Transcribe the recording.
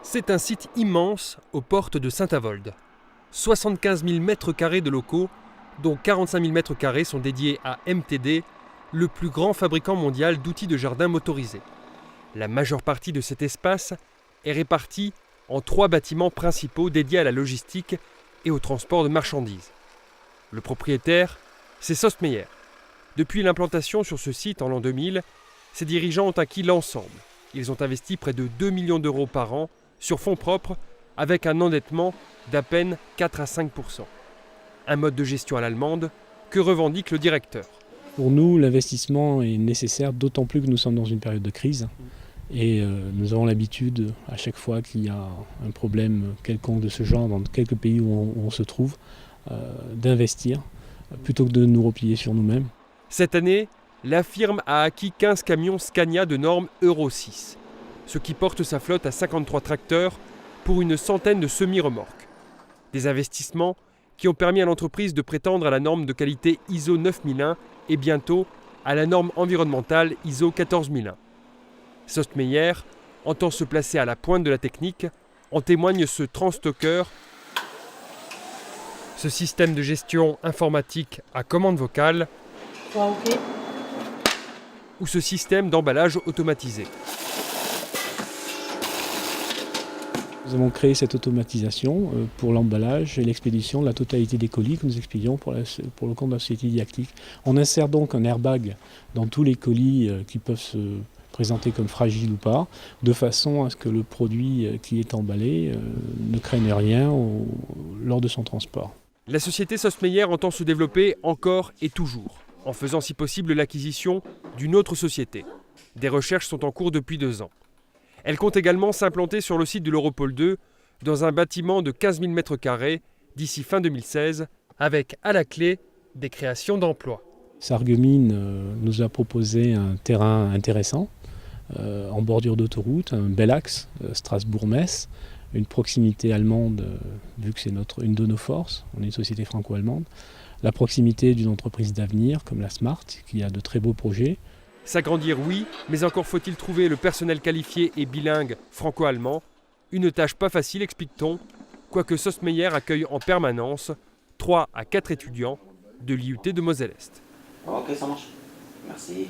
C'est un site immense aux portes de Saint-Avold. 75 000 m² de locaux, dont 45 000 m² sont dédiés à MTD, le plus grand fabricant mondial d'outils de jardin motorisés. La majeure partie de cet espace est répartie en 3 bâtiments principaux dédiés à la logistique et au transport de marchandises. Le propriétaire, c'est SOS Meyer. Depuis l'implantation sur ce site en l'an 2000, ses dirigeants ont acquis l'ensemble. Ils ont investi près de 2 millions d'euros par an sur fonds propres, avec un endettement d'à peine 4 à 5 %. Un mode de gestion à l'allemande que revendique le directeur. Pour nous, l'investissement est nécessaire, d'autant plus que nous sommes dans une période de crise. Et nous avons l'habitude, à chaque fois qu'il y a un problème quelconque de ce genre, dans quelques pays où on se trouve, d'investir, plutôt que de nous replier sur nous-mêmes. Cette année, la firme a acquis 15 camions Scania de norme Euro 6, ce qui porte sa flotte à 53 tracteurs pour une centaine de semi-remorques. Des investissements qui ont permis à l'entreprise de prétendre à la norme de qualité ISO 9001 et bientôt à la norme environnementale ISO 14001. SOS Meyer entend se placer à la pointe de la technique, en témoigne ce Transstocker, ce système de gestion informatique à commande vocale, ou ce système d'emballage automatisé. Nous avons créé cette automatisation pour l'emballage et l'expédition de la totalité des colis que nous expédions pour le compte de la société Didactique. On insère donc un airbag dans tous les colis qui peuvent se présenter comme fragiles ou pas, de façon à ce que le produit qui est emballé ne craigne rien lors de son transport. La société SOS Meyer entend se développer encore et toujours, en faisant si possible l'acquisition d'une autre société. Des recherches sont en cours depuis 2 ans. Elle compte également s'implanter sur le site de l'Europole 2, dans un bâtiment de 15 000 m² d'ici fin 2016, avec à la clé des créations d'emplois. Sarreguemines nous a proposé un terrain intéressant, en bordure d'autoroute, un bel axe, Strasbourg-Metz, une proximité allemande, vu que c'est une de nos forces, on est une société franco-allemande, la proximité d'une entreprise d'avenir comme la Smart, qui a de très beaux projets. S'agrandir, oui, mais encore faut-il trouver le personnel qualifié et bilingue franco-allemand. Une tâche pas facile, explique-t-on, quoique SOS Meyer accueille en permanence 3 à 4 étudiants de l'IUT de Moselle-Est. Ok, ça marche. Merci.